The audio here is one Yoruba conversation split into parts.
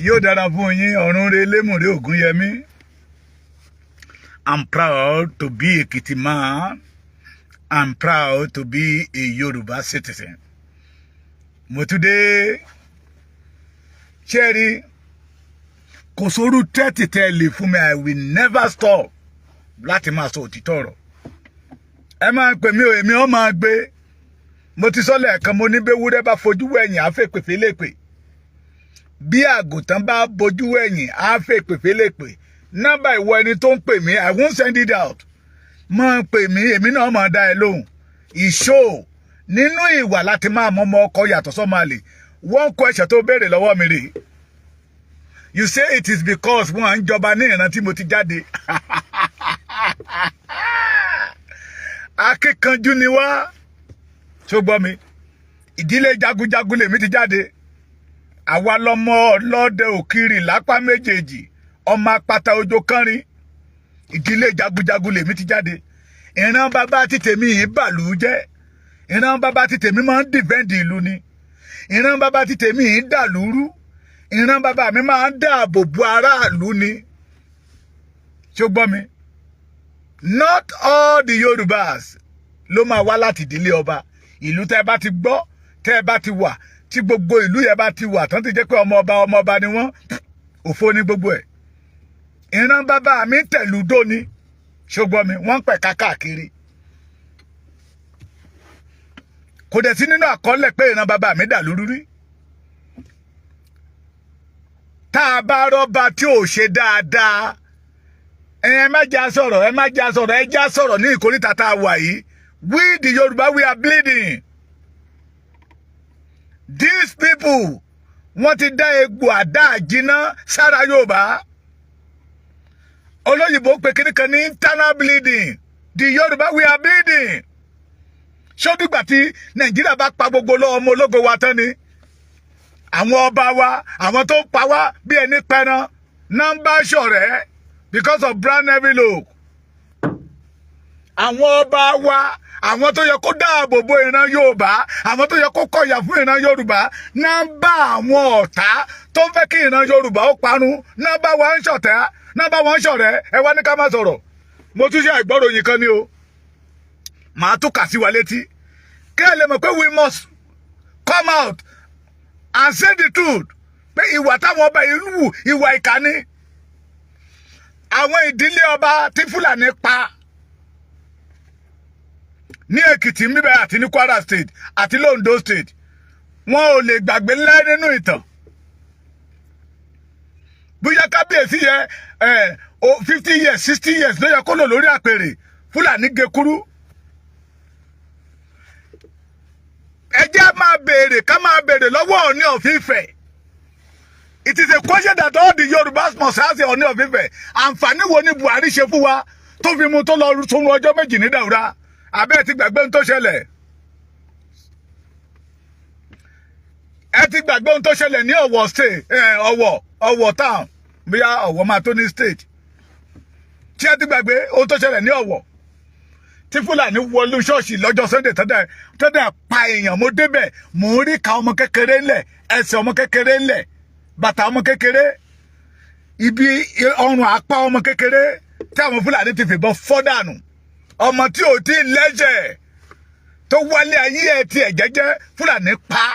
Yóò dára fún yín ọ̀run re lémùrè Ògúnyẹmí. I'm proud to be a Ekiti man. I'm proud to be a Yoruba citizen. Mo today, Cherry, kò sóru tẹ́tìtẹ́lì fún mi, I will never stop láti máa sọ òtítọ́ ọ̀rọ̀. Ẹ máa pè mí o, èmi ó máa gbé. Mo ti sọ lẹ́ẹ̀kan mo ní béwúrẹ́ bá fojú wẹ̀yìn á fẹ́ pèfé lépè. Bí àgùntàn bá bojú wẹ̀yìn á fẹ́ pèfé lépè. Nọ́mbà ìwọ ẹni tó ń pè mí, I won't send it out. Máa pè mí, èmi náà máa dá ẹ lóhùn. Ìṣó nínú ìwà láti máa mọ́mọ́ ọkọ yàtọ̀ sọ́màlì. One question tó béèrè lọ́wọ́ mi rèé. You say it is because wọ́n ń jọba ní ìran tí mo ti jáde. Akíkanjú ni wá. Ṣó gbọ́ mi? Ìdílé jagunjagun lèmi ti jáde. Àwa lọmọ ọlọ́dẹ òkìrì lápá méjèèjì. Ọmọ apata ojo kánrin. Ìdílé jagunjagun lèmi ti jáde. Ìran bàbá ti tèmi yìí bàlú jẹ́. Ìran bàbá ti tèmi máa ń dìfẹ́ǹdì ìlú ni. Ìran bàbá ti tèmi yìí dàlúrú. Ìran bàbá mi máa ń dáàbò bo aráàlú ni. Ṣó gbọ́ mi? Not all the Yorubas ló máa wá láti ìdílé ọba. Ìlú tẹ́ bá ti gbọ́, tẹ́ bá ti wà, tí gbogbo ìlú yẹn bá ti wà, tán ti jẹ́ pé ọmọ ọba ni wọ́n, òfo ní gbogbo ẹ̀. Ìran bàbá mi tẹ̀lúdó ni. Ṣó gbọ́ mi? Wọ́n pẹ̀ka káàkiri. Kò dẹ̀ sí nínú àkọọ́lẹ̀ pé ìran bàbá mi dàlúrú rí. Tá a bá rọ́bà tí ò ṣe dáadáa, ẹ má já sọ̀rọ̀, ẹ já sọ̀rọ̀ ní ìkórìtà tá a wà yìí. We the Yoruba, we are bleeding. These people wọ́n ti dá egbò àdá àjínà sára Yorùbá. Olóyìnbó pé kíní kan ní internal bleeding. The Yoruba, we are bleeding. Ṣó dìgbà tí Nàìjíríà bá pa gbogbo ọmọ ológo wa tán ni? Àwọn ọba wa, àwọn tó pa wá bí ẹni pẹran, nọ́mbà ṣọ̀rẹ́ because of brand envelope. Àwọn ọba wa, àwọn tó yẹ kó dáàbò bo ìran Yorùbá, àwọn tó yẹ kó kọ̀yà fún ìran Yorùbá, nọ́mbà àwọn ọ̀tá tó ń fẹ́ kí ìran Yorùbá ó parun, nọ́mbà wa ń ṣọ̀tẹ̀, nọ́mbà wọn ń ṣọ̀rẹ́, ẹ wá ní ká má sọ̀rọ̀. Mo tún ṣe àìgbọ́ròyìn kan ni o. Màá tún kà sí wa létí. Kí ẹ lè mọ̀ pé we must come out and say the truth. Pé ìwà táwọn ọba ìlú wù, ìwà ìkà ni. Àwọn ìdílé ọba tí Fúlàní pa ní Èkìtì níbẹ̀ àti ní Kwara State àti Ondo State, wọn ò lè gbàgbé ńlá nínú ìtàn. Bóyá kábíyèsí yẹ 50 years 60 years ló yẹ kó lò lórí àpèrè, Fúlàní gé kúrú. Ẹ jẹ́ máa béèrè, ká máa béèrè lọ́wọ́ Ọọ̀ni of Ifẹ̀. It is a question that all the Yorubas must ask the Ọọ̀ni of Ifẹ̀. Àǹfààní wo ni Buhari ṣe fún wa tó fi mú tó lọ sún ọjọ́ méjì ní Daura? Àbẹ́ ti gbàgbé ohun tó ṣẹlẹ̀. Ẹ ti gbàgbé ohun tó ṣẹlẹ̀ ní Ọ̀wọ̀ state, Ọ̀wọ̀ town, bóyá Ọ̀wọ̀ máa tó ní state. Tí ẹ ti gbàgbé ohun tó ṣẹlẹ̀ ní Ọ̀wọ̀. Tí Fúlàní wọlú ṣọ́ọ̀ṣì lọ́jọ́ Sunday tọ́dẹ̀ pa èèyàn, mo débẹ̀, mo ń rí ka ọmọ kékeré ńlẹ̀, ẹsẹ̀ ọmọ kékeré ńlẹ̀, bàtà ọmọ kékeré, ibi ọrùn apá ọmọ kékeré tí àwọn Fúlàní ti fìbọn fọ́ dànù. Ọmọ tí ò tí lẹ́jẹ̀ tó wálé ayé ẹ̀ tí ẹ̀ jẹ́jẹ́ Fúlàní pa.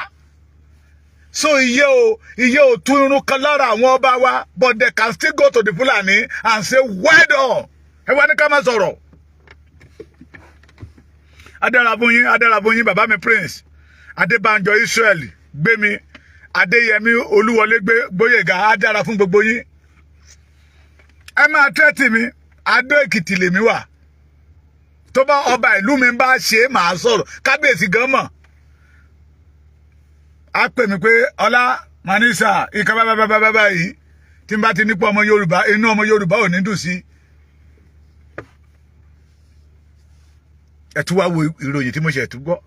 So iye ò tún irun kan lára àwọn ọba wa, but they can still go to the Fúlàní and say well done. ẹ wá ní ká má sọ̀rọ̀. Adéra fún yín bàbá mi Prince Adébánjọ Israel Gbémi Adéyẹmí Olúwọlé Gbóyèga adára fún gbogbo yín. Ẹ máa tẹ́tì mi Adó Èkìtì lèmi wà. Tó bá ọba ìlú mi bá ṣe màá sọ̀rọ̀ kábíyèsí gan mọ̀. A pè mí pé ọlá manisa ìka bábábábá yìí tí n bá ti nípa ọmọ Yorùbá inú ọmọ Yorùbá ò ní dùn sí. Ẹ tún wá wo ìròyìn tí mo ṣe tún gbọ́.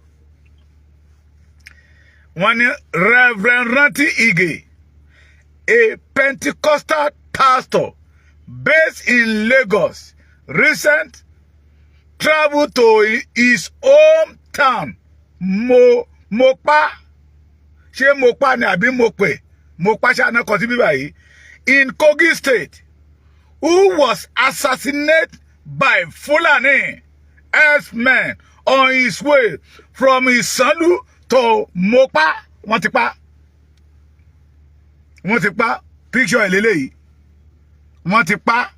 Wọ́n ní Reverend Rántí Ige, a Pentecostal pastor based in Lagos, recent travel to his hometown Mopa. Ṣé Mopa ni àbí Mope? Mopa ṣáná kan sí bíbá yìí. In Kogi State, who was assassinated by Fulani herdsmen on his way from Isanlu to Mopa. Wọ́n ti pa. Picture eléyìí. Wọ́n ti pa.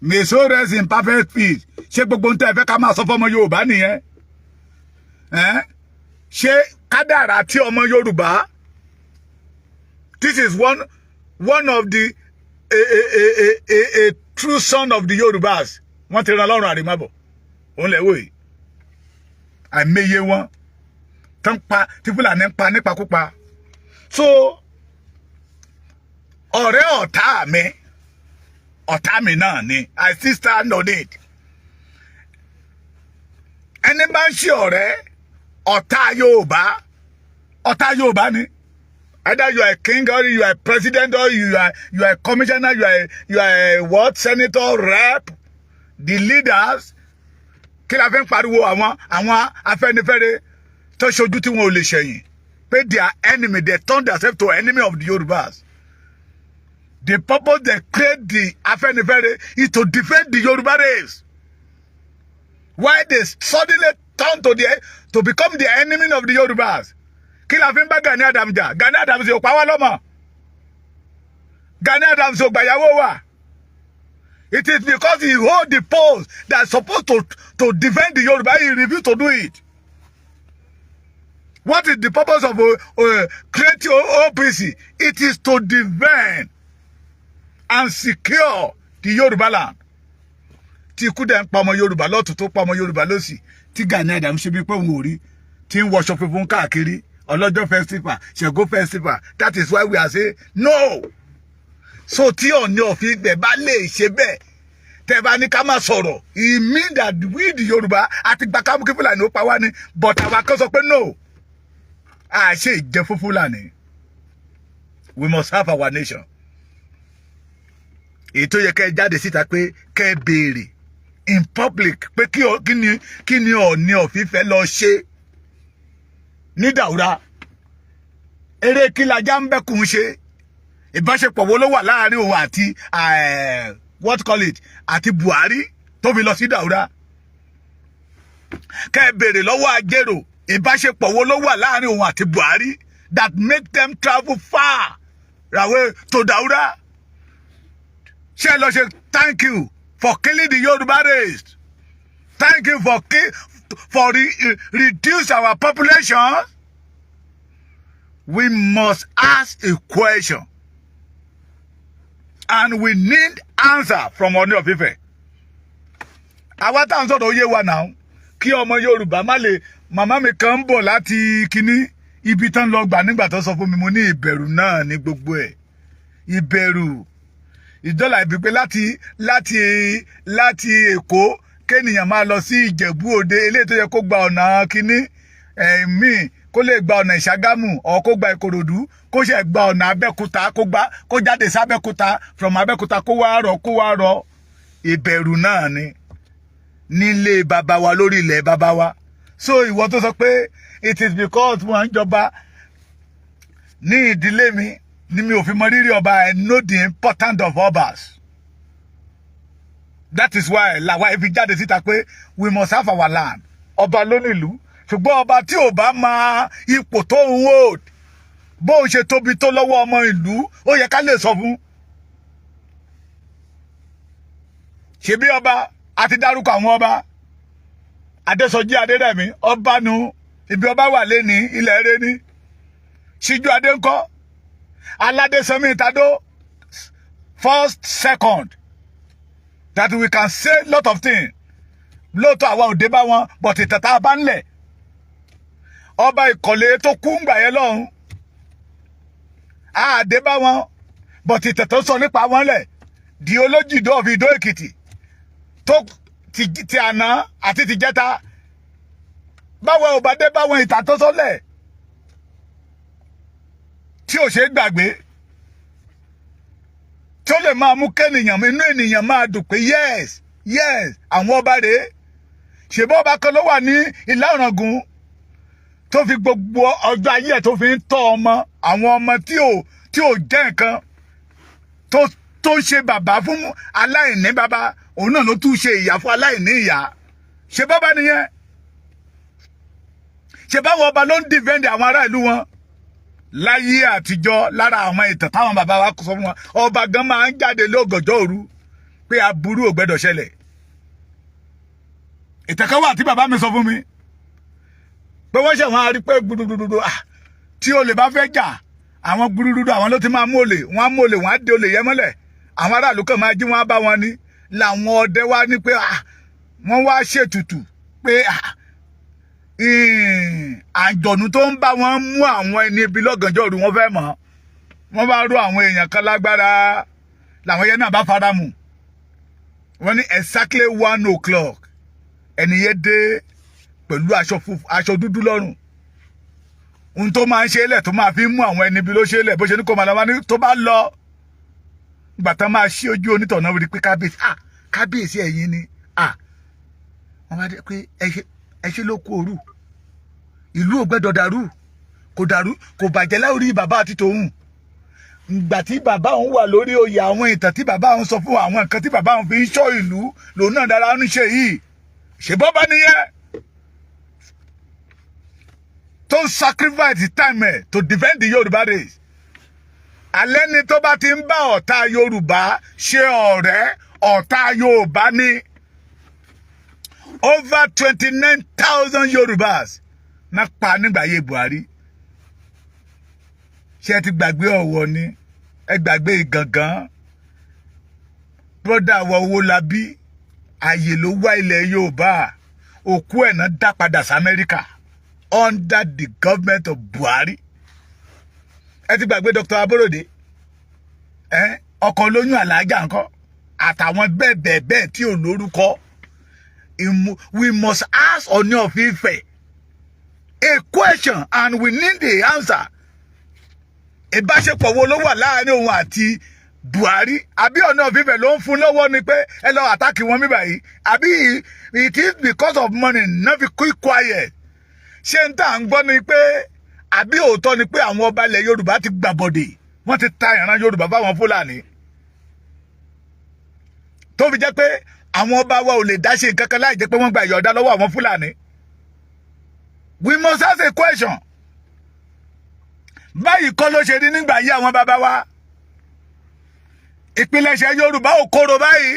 May so rest in perfect peace. Ṣé gbogbo nǹkan ẹ fẹ́ ká máa sọ fọ́mọ Yorùbá nìyẹn? Ṣé kádàrá tí ọmọ Yorùbá? This is one of the a true son of the Yorubas. Wọ́n ti ran Ọlọ́run àrèmábọ̀. Òun lẹ̀ wò yìí. Àìmọye wọn tán pa tí Fúlàní ń pa nípakúpa. So ọ̀rẹ́ ọ̀tá mi náà ni. I still stand on it. Ẹni bá ń ṣe ọ̀rẹ́ ọ̀tá Yorùbá ni. Either you are a king or you are a president or you are a commissioner, you are a what? Senator, rep, the leaders. Kí la fẹ́ ń pariwo àwọn Afẹ́nifẹ́re tó ṣojú tí wọn ò lè ṣẹ̀yìn. Pé they are enemy, they turn themselves to enemy of the Yorubas. The purpose they create the Afẹ́nifẹ́re is to defend the Yoruba race. Why they suddenly turn to become the enemy of the Yorubas? Kí la fi ń bá Gani Adams jà? Gani Adams ò pa wá lọ́mọ. Gani Adams ò gbàyàwó wa. It is because he hold the post that's supposed to defend the Yoruba. He refused to do it. What is the purpose of creating OPC? It is to defend and secure the Yoruba land. Tí ikú dẹ̀ ń pa ọmọ Yorùbá lọ́tún tó pa ọmọ Yorùbá lọ́sì. Tí Gani Adams ṣe bí pé òun ò rí. Tí ń wọṣọ funfun káàkiri. Ọlọ́jọ́ festival, Ṣàngó festival. That is why we are saying no. So tí Ọọ̀ni of Ifẹ̀ bá lè ṣe bẹ́ẹ̀. Tẹ́ bá ní ká má sọ̀rọ̀. It means that we the Yorùbá àti gbà ká mú kí Fúlàní ó pa wá ní. But àwa kan sọ pé no. À ṣe ìjẹ fún Fúlàní. We must have our nation. Èyí tó yẹ kẹ́ jáde síta pé kẹ́ béèrè in public pé kí ni Ọọ̀ni of Ifẹ̀ lọ ṣe ní Daura. Eré kí lajá ń bẹ́kùn ṣe. Ìbáṣepọ̀ wo ló wà láàrin òun àti what call it àti Buhari tó fi lọ sí Daura. Kẹ́ béèrè lọ́wọ́ Ajérò ìbáṣepọ̀ wo ló wà láàrin òun àti Buhari that make them travel far away to Daura. Ṣé lọ ṣe thank you for killing the Yoruba race. Thank you for reduce our population. We must ask a question. And we need answer from Ọọ̀ni of Ifẹ̀. Àwa tá ń sọ̀rọ̀ yé wa náà. Kí ọmọ Yorùbá má lè màmá mi kan ń bọ̀ láti Kini ibi tán lọ gbà nígbà tó sọ fún mi mo ní ìbẹ̀rù náà ní gbogbo ẹ̀. Ìbẹ̀rù. Ìdọ́là ibi pé láti Èkó kéèyàn máa lọ sí Ìjẹ̀bú Òde eléyìí tó yẹ kó gba ọ̀nà Kini míì kó lè gba ọ̀nà Ìṣàgámù ọ̀ kó gba Ìkòròdú kó ṣe gba ọ̀nà Abẹ́òkúta kó jáde sí Abẹ́òkúta from Abẹ́òkúta kó wá rọ ìbẹ̀rù náà ni nílé bàbá wa lórí ilẹ̀ bàbá wa. So ìwọ tó sọ pé it is because wọ́n ń jọba ní ìdílé mi ni mi ò fi mọ rírì ọba. I know the importance of obas. That is why làwa ibi jáde síta pé we must have our land. Ọba ló nílùú ṣùgbọ́n ọba tí ò bá máa ipò tó ń hold bó ṣe tóbi tó lọ́wọ́ ọmọ ìlú ó yẹ ká lè sọ fún. ṣebí ọba àti dárúkọ àwọn ọba Adésọjí Adérẹ̀mí ọba nu ibi ọba wà lẹ́ni ilẹ̀ rẹ ní Síjú Adé ńkọ́ Aládé Sànmí Tádó first second that we can say lot of things lóòótọ́ àwa ò dé bá wọn but ìtẹ̀tà bá ń lẹ̀ ọba Ìkọ̀lé tó kú ń gbà yẹn lọ́hùn àdé bá wọn but ìtẹ̀tà sọ nípa wọn lẹ̀ di Olójìdó of Ìdó Èkìtì tó ti àná àti ti jẹta báwo ò bá dé báwọn ìtàn tó sọlẹ̀ tí ò ṣe gbàgbé tí ó lè máa mú kẹ́nìyàn inú ènìyàn máa dùn pé yes àwọn ọba rèé ṣèbọ́ ọba kan ló wà ní Ìlà Ọ̀ràngún tó fi gbogbo ọjọ́ ayé ẹ̀ tó fi ń tọ́ ọmọ àwọn ọmọ tí ò jẹ́ nǹkan tó ń ṣe bàbá fún aláìní bàbá òun náà ló tún ṣe ìyá fún aláìní ìyá ṣe bàbá nìyẹn ṣe báwọn ọba ló ń dìfẹ́ǹdì àwọn ará ìlú wọn láyé àtijọ́ lára àwọn ìtàn táwọn bàbá wa sọ fún wọn ọba gan máa ń jáde lọ́gànjọ́ òru pé aburú ò gbẹ́dọ̀ ṣẹlẹ̀ ìtàn kan wà tí bàbá mi sọ fún mi pé wọ́n ṣe wọn rí pé gbùdùdùdù tí olè bá fẹ́ jà àwọn gbùdùdùdù àwọn ló ti máa mú olè wọn á mú olè wọn á dé olè yẹn mọ́lẹ̀ àwọn aráàlú kan máa jí wọn á bá wọn ní làwọn ọdẹ wá ní pé wọ́n wá ṣètùtù pé àjọ̀nù tó ń bá wọn mú àwọn ẹni ibi lọ́gànjọ́ òru wọn fẹ́ mọ̀ wọ́n bá rú àwọn èèyàn kan lágbára làwọn yẹn náà bá fara mu wọ́n ní exactly 1:00 ẹni yẹn dé pẹ̀lú aṣọ dúdú lọ́rùn ohun tó máa ń ṣe lẹ̀ tó máa fi mú àwọn ẹni ibi ló ṣe lẹ̀ bó ṣe ní kó máa lọ́wọ́ ní tó bá lọ gbàtà máa ṣí ojú onítọ̀ náà rí pé kábíyèsí ẹ̀yin ni wọ́n bá dé pé ẹ ṣe ló kú òru ìlú ò gbẹ́dọ̀ dàrú kò bàjẹ́ láórí bàbá àti tòun ìgbà tí bàbá òun wà lórí oyè àwọn ìtàn tí bàbá òun sọ fún àwọn nǹkan tí bàbá òun fi ń ṣọ́ ìlú lòun náà dára ń ṣe yìí ṣèbọ́ bá nìyẹn tó ń sacrifice time ẹ̀ to defend the Yorùbá race alẹ́ ni tó bá ti ń bá ọ̀tá Yorùbá ṣe ọ̀rẹ́ ọ̀tá Yorùbá ní over 29,000 Yorùbás náà pa nígbà ayé Buhari ṣé ẹ ti gbàgbé Ọ̀wọ̀ ni ẹ gbàgbé Ìgàngán broda wa Owólabí ààyè ló wá ilẹ̀ Yorùbá òkú ẹ̀ náà dá padà sí Amẹ́ríkà under the government of Buhari ẹ ti gbàgbé Dr. Aborode ọkọ̀ olóyún alájà ńkọ́ àtàwọn bẹ́ẹ̀ tí ò lórúkọ we must ask Ọọ̀ni of Ifẹ̀ a question and we need the answer ìbáṣepọ̀ wo ló wà láàrin òun àti Buhari àbí Ọọ̀ni of Ifẹ̀ ló ń fún lọ́wọ́ ni pé ẹ lọ àtàkì wọn bíbà yìí àbí it is because of money not be quiet ṣé n tà ń gbọ́ ni pé àbí òótọ́ ni pé àwọn ọba ilẹ̀ Yorùbá ti gbàbọ̀dè wọ́n ti ta ìran Yorùbá fáwọn Fúlàní tó fi jẹ́ pé àwọn ọba wa ò lè dá ṣe nǹkan kan láì jẹ́ pé wọ́n gba ìyọ̀ǹda lọ́wọ́ àwọn Fúlàní. We must ask a question. Báyìí kọ́ ló ṣe rí nígbà yí àwọn bàbá wa ìpilẹ̀ṣẹ̀ Yorùbá ò korò báyìí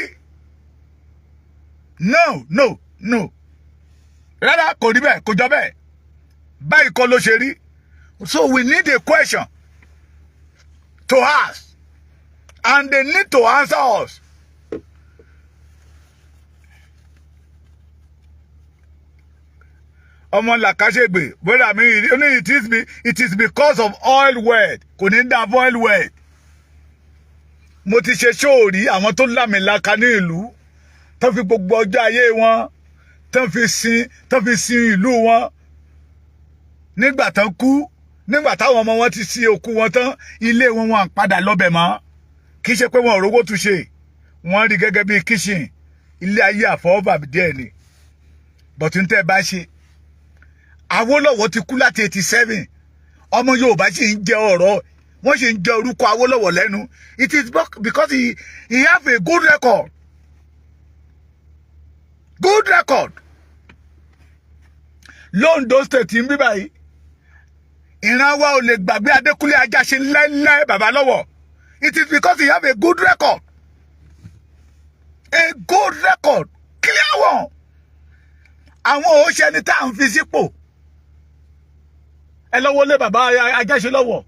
no rárá kò rí bẹ́ẹ̀ kò jọ bẹ́ẹ̀ báyìí kọ́ ló ṣe rí so we need a question to ask and they need to answer us. ọmọ làkàṣègbè bóyá mi ní it is because of oil well kò ní dá fún oil well mo ti ṣe ṣóòrí àwọn tó lámìlaka ní ìlú tó fi gbogbo ọjọ́ ayé wọn tó fi sin ìlú wọn nígbà tán kú nígbà táwọn ọmọ wọn ti sin òkú wọn tán ilé wọn padà lọ́bẹ̀ mọ́ kì í ṣe pé wọn ò rówó tún ṣe wọ́n rí gẹ́gẹ́ bí kíṣìn ilé ayé àfọwọ́bà díẹ̀ ni bọ̀tún tẹ́ bá ṣe Awólọ́wọ̀ ti kú láti 87 ọmọ Yorùbá sì ń jẹ ọ̀rọ̀ wọ́n sì ń jẹ orúkọ Awólọ́wọ̀ lẹ́nu it is because he have a good record Londo State ń bí báyìí ìran wa ò lè gbàgbé Adékúnlé Ajáṣin láéláé bàbá lọ́wọ́ it is because he have a good record a good record clear one àwọn òṣèlú tá à ń fi sípò ẹ lọ́wọ́ lé bàbá Ajáṣe lọ́wọ́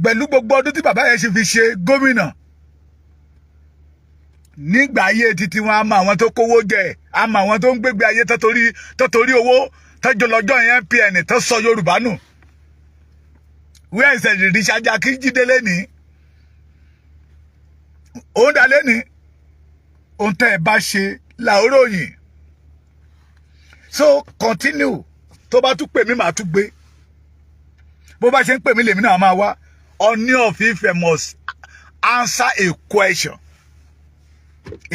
pẹ̀lú gbogbo ọdún tí bàbá yẹn ṣe fi ṣe gómìnà nígbà ayé títí wọn a mọ àwọn tó kówó jẹ a mọ àwọn tó ń gbégbé ayé tó torí owó tọjọ lọ́jọ́ yẹn PN tó sọ Yorùbá nù wíwá ìṣẹ̀lẹ̀ ìrìṣàjà kí jíde lẹ́ni òun dá lẹ́ni òun tẹ́ ẹ bá ṣe làóròyìn so continue tó bá tún pè mí màá tún gbé bó bá ṣe ń pè mí lèmi náà máa wá Ọọ̀ni of Ifẹ̀ must answer a question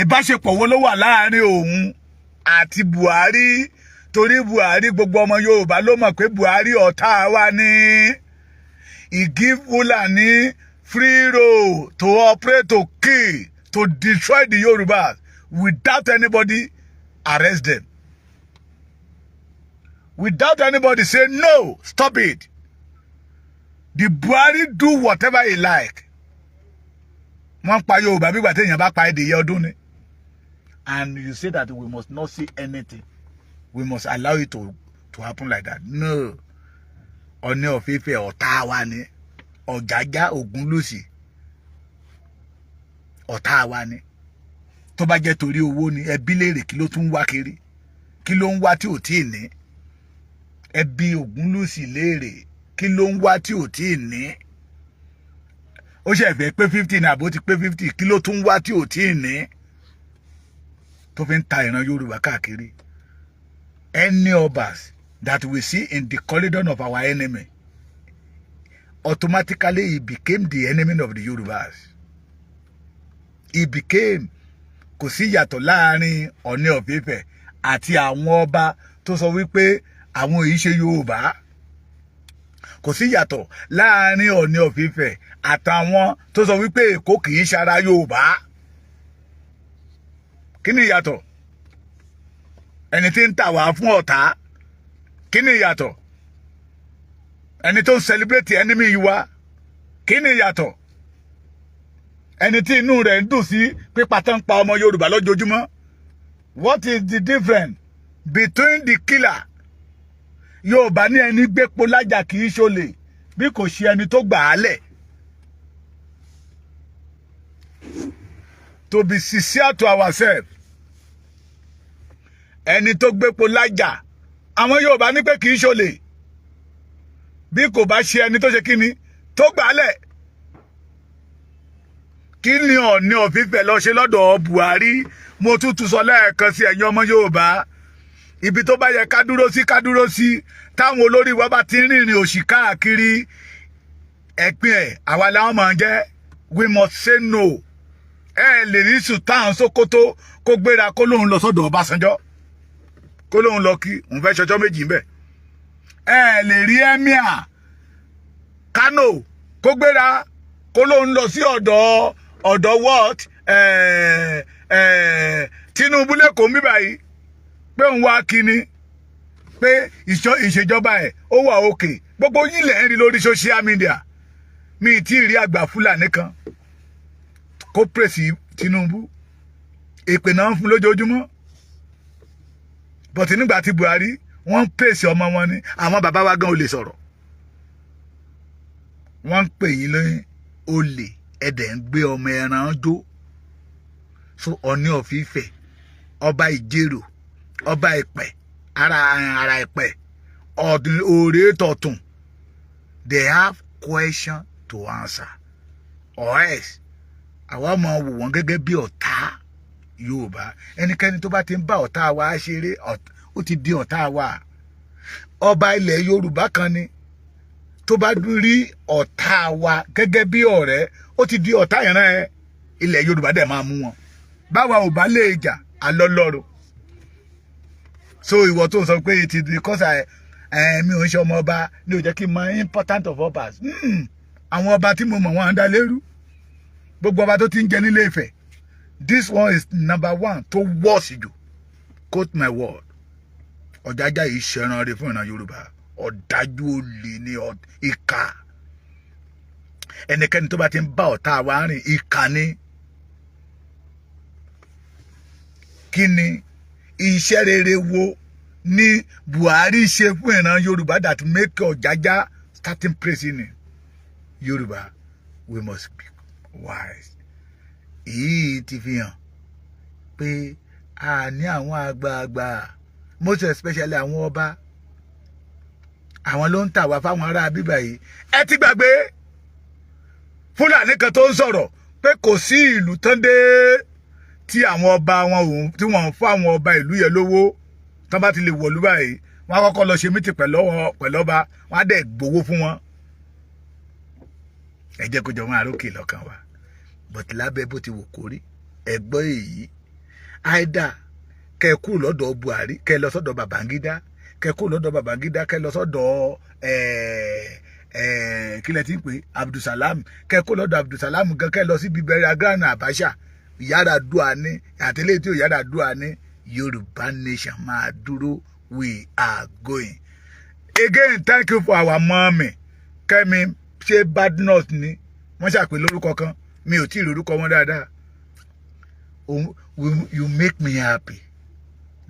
ìbáṣepọ̀ wo ló wà láàrin òun àti Buhari torí Buhari gbogbo ọmọ Yorùbá ló mọ̀ pé Buhari ọ̀tá wa ni he give Fulani free road to operate to kill to destroy the Yorubas without anybody arrest them without anybody say no stop it the Buhari do whatever he like wọ́n pa Yorùbá bí gbà téèyàn bá pa ẹdìyẹ ọdún ni and you say that we must not see anything we must allow it to happen like that no Ọọ̀ni of Ifẹ̀ ọ̀tá wa ni Ọ̀jájá Ògúnlùsì ọ̀tá wa ni tó bá jẹ́ torí owó ni ẹbí léèrè kí ló tún wá kiri kí ló ń wá tí ò tí ì ní ẹbí Ògúnlùsì léèrè kí ló ń wá tí ò tí ì ní ó ṣe fẹ́ pé 50 ní àbó ti pé 50 kí ló tún wá tí ò tí ì ní tó fi ń ta ìran Yorùbá káàkiri any obas that we see in the corridor of our enemy automatically he became the enemy of the Yorubas he became kò sí yàtọ̀ láàrin Ọọ̀ni of Ifẹ̀ àti àwọn ọba tó sọ wípé àwọn èyí ṣe Yorùbá kò sí yàtọ̀ láàrin Ọọ̀ni of Ifẹ̀ àtàwọn tó sọ wípé Èkó kì í ṣara Yorùbá kí ni ìyàtọ̀ ẹni tí ń tà wá fún ọ̀tá kí ni ìyàtọ̀ ẹni tó ń celebrate enemy wa kí ni ìyàtọ̀ ẹni tí inú rẹ̀ ń dùn sí pípa tán pa ọmọ Yorùbá lójoojúmọ́ what is the difference between the killer Yorùbá ní ẹni gbépo lájà kì í ṣolè bí kò ṣe ẹni tó gbà á lẹ̀ to be sincere to ourselves ẹni tó gbépo lájà àwọn Yorùbá ní pé kì í ṣolè bí kò bá ṣe ẹni tó ṣe kíni tó gbà á lẹ̀ kí ni Ọọ̀ni of Ifẹ̀ lọ ṣe lọ́dọ̀ Buhari mo tútù sọ lẹ́ẹ̀kan sí ẹ̀yin ọmọ Yorùbá ibi tó bá yẹ ká dúró sí táwọn olórí wa bá ti rìnrìn òṣì káàkiri ẹ̀pin ẹ̀ àwa làwọn máa jẹ́ we must say no ẹ lè rí Sultan Sokoto kó gbéra kó lóun lọ sọ́dọ̀ Ọbásanjọ́ kó lóun lọ kí òun fẹ́ ṣọjọ́ méjì ń bẹ̀ ẹ lè rí Emir Kano kó gbéra kó lóun lọ sí ọ̀dọ̀ what Tinubu lẹ́kọ̀ọ́ mi báyìí pé òun wá kíni pé ìṣèjọba ẹ̀ ó wà òkè gbogbo yín lẹ̀ ń rí lórí social media mi tí ì rí àgbà Fúlàní kan kó pèsè Tinubu èpè náà ń fún lójoojúmọ́ bọ̀tí nígbà tí Buhari wọ́n ń pèsè ọmọ wọn ni àwọn bàbá wa gan ò lè sọ̀rọ̀ wọ́n ń pè yín lóyún olè ẹ̀dẹ̀ ń gbé ọmọ ẹran jó so Ọọ̀ni of Ifẹ̀ ọba Ìjẹ̀rò ọba Ẹ̀pẹ́ ara Ẹ̀pẹ́ ọdún òré tọ̀tún they have question to answer or else àwa máa wò wọ́n gẹ́gẹ́ bí ọ̀tá Yorùbá ẹnikẹ́ni tó bá ti ń bá ọ̀tá wa ṣeré ó ti di ọ̀tá wa ọba ilẹ̀ Yorùbá kan ni tó bá rí ọ̀tá wa gẹ́gẹ́ bí ọ̀rẹ́ ó ti di ọ̀tá ìran ẹ ilẹ̀ Yorùbá dẹ̀ máa mú wọn báwa ò bá lè jà alọ́lọ́rọ̀ so ìwọ tó sọ pé it is because mi ò ń ṣe ọmọ ọba ní ó jẹ́ kí n mọ important of obas àwọn ọba tí mo mọ̀ wọ́n á dá lérú gbogbo ọba tó ti ń jẹ nílé Ifẹ̀ this one is number 1 tó wọ́ọ̀sì jù quote my word Ọ̀jájá yìí ṣẹran rẹ̀ fún ìran Yorùbá ọ̀dájú olè ní ìkà ẹnikẹ́ni tó bá ti ń bá ọ̀tá wa rìn ìkà ni Kini iṣẹ́ rere wo ni Buhari ṣe fún ìran Yorùbá that make Ọ̀jájá starting praising him. Yorùbá, we must be wise. Èyí ti fi hàn pé a ní àwọn àgbààgbà, most especially àwọn ọba, àwọn ló ń tà wá fáwọn ará bíbá yìí. Ẹ ti gbàgbé Fúlàní kan tó ń sọ̀rọ̀ pé kò sí ìlú tán dé tí àwọn ọba wọn tí wọ́n ń fún àwọn ọba ìlú yẹn lówó tán bá ti lè wọ̀lú báyìí wọ́n á kọ́kọ́ lọ ṣe mítì pẹ̀lú ọba wọ́n á dẹ̀ gbowó fún wọn. Ẹ jẹ́ kó jọ wọn àrókè lọ́kàn wa, but lábẹ́ bó ti wò kórí ẹgbọ́n èyí àìdá kẹ kú lọ́dọ̀ Buhari kẹ lọ sọ́dọ̀ Babangida, kẹ kú lọ́dọ̀ Babangida kẹ lọ sọ́dọ̀ kí lẹ ti ń pè Abdulsalam, kẹ kú lọ́dọ̀ Abdulsalam gan kẹ lọ sí bíbẹ̀rẹ̀ agrana Abacha, Yar'Adua ní àtẹlẹ́ tí ò Yar'Adua ní. Yorùbá nation máa dúró. We are going. Again, thank you for our mommy. Kẹ́mi ṣe Badnut ni wọ́n ṣàpè lórúkọ kan, mi ò tí ì lórúkọ wọn dáadáa. You make me happy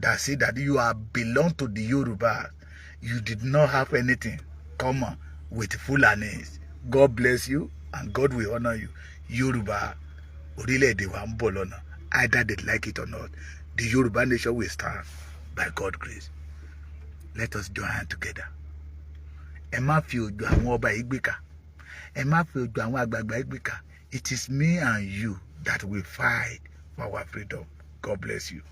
that say that you are belong to the Yoruba. You did not have anything common with Fulanis. God bless you and God will honor you. Yoruba, orílẹ̀-èdè wa ń bọ̀ lọ́nà. Either they like it or not, the Yoruba nation will stand by God's grace. Let us join hands together. Ẹ má fi ojú àwọn ọba ìgbéka. Ẹ má fi ojú àwọn àgbààgbà ìgbéka. It is me and you that will fight for our freedom. God bless you.